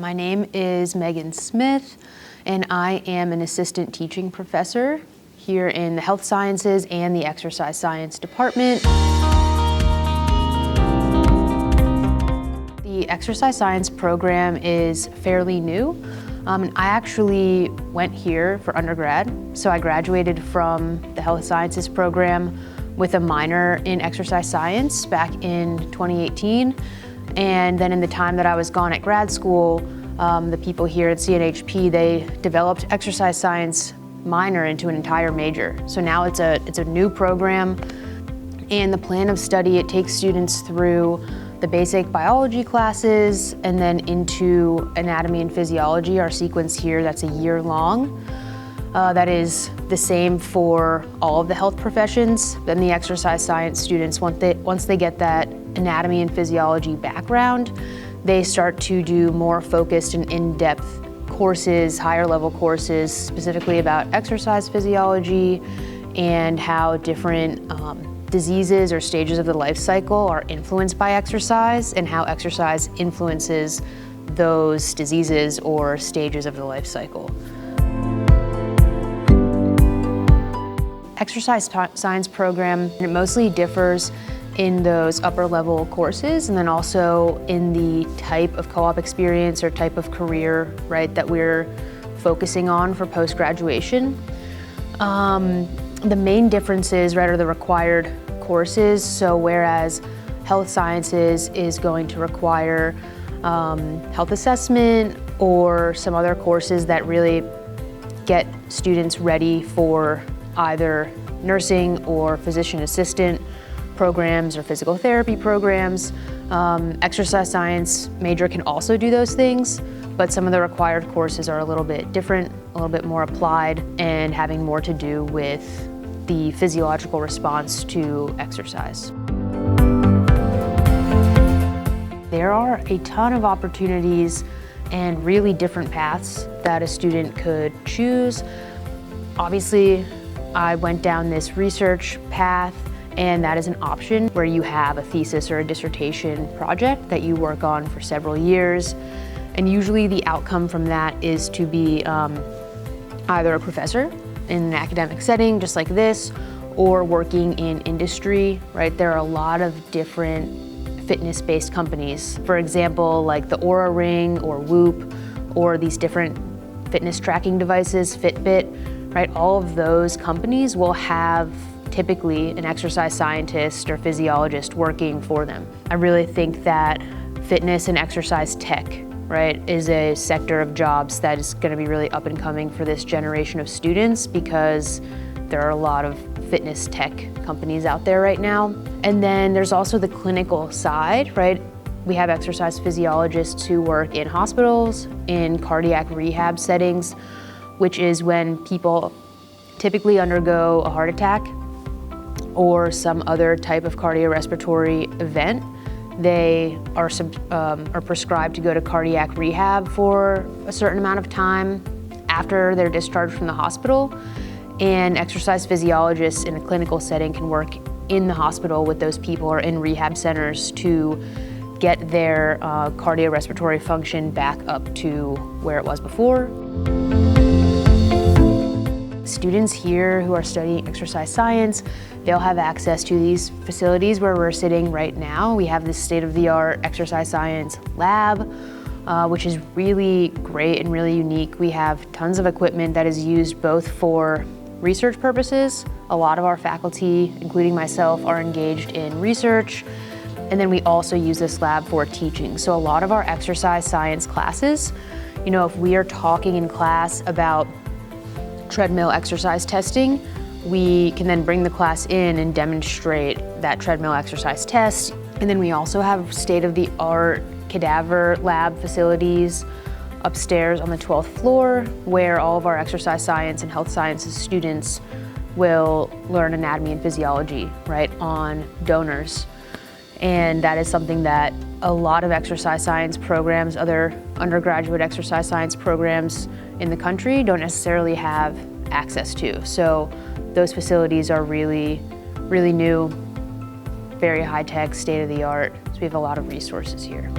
My name is Meghan Smith, and I am an assistant teaching professor here in the health sciences and the exercise science department. The exercise science program is fairly new. I actually went here for undergrad, so I graduated from the health sciences program with a minor in exercise science back in 2018. And then in the time that I was gone at grad school, the people here at CNHP, they developed exercise science minor into an entire major. So now it's a new program, and the plan of study, it takes students through the basic biology classes and then into anatomy and physiology, our sequence here, that's a year long. That is the same for all of the health professions. Then the exercise science students, once they get that anatomy and physiology background, they start to do more focused and in-depth courses, higher level courses, specifically about exercise physiology and how different diseases or stages of the life cycle are influenced by exercise and how exercise influences those diseases or stages of the life cycle. Exercise science program, it mostly differs in those upper level courses and then also in the type of co-op experience or type of career, right, that we're focusing on for post-graduation. The main differences, right, are the required courses. So whereas health sciences is going to require health assessment or some other courses that really get students ready for either nursing or physician assistant programs or physical therapy programs. Exercise science major can also do those things, but some of the required courses are a little bit different, a little bit more applied, and having more to do with the physiological response to exercise. There are a ton of opportunities and really different paths that a student could choose. Obviously, I went down this research path, and that is an option where you have a thesis or a dissertation project that you work on for several years. And usually the outcome from that is to be either a professor in an academic setting, just like this, or working in industry, right? There are a lot of different fitness-based companies. For example, like the Oura Ring or Whoop, or these different fitness tracking devices, Fitbit, right? All of those companies will have typically an exercise scientist or physiologist working for them. I really think that fitness and exercise tech, right, is a sector of jobs that is going to be really up and coming for this generation of students because there are a lot of fitness tech companies out there right now. And then there's also the clinical side, right? We have exercise physiologists who work in hospitals, in cardiac rehab settings, which is when people typically undergo a heart attack or some other type of cardiorespiratory event. They are prescribed to go to cardiac rehab for a certain amount of time after they're discharged from the hospital. And exercise physiologists in a clinical setting can work in the hospital with those people or in rehab centers to get their cardiorespiratory function back up to where it was before. Students here who are studying exercise science, they'll have access to these facilities where we're sitting right now. We have this state-of-the-art exercise science lab, which is really great and really unique. We have tons of equipment that is used both for research purposes. A lot of our faculty, including myself, are engaged in research. And then we also use this lab for teaching. So a lot of our exercise science classes, you know, if we are talking in class about treadmill exercise testing, we can then bring the class in and demonstrate that treadmill exercise test. And then we also have state-of-the-art cadaver lab facilities upstairs on the 12th floor where all of our exercise science and health sciences students will learn anatomy and physiology, right, on donors. And that is something that a lot of exercise science programs, other undergraduate exercise science programs in the country don't necessarily have access to. So those facilities are really, really new, very high-tech, state-of-the-art. So we have a lot of resources here.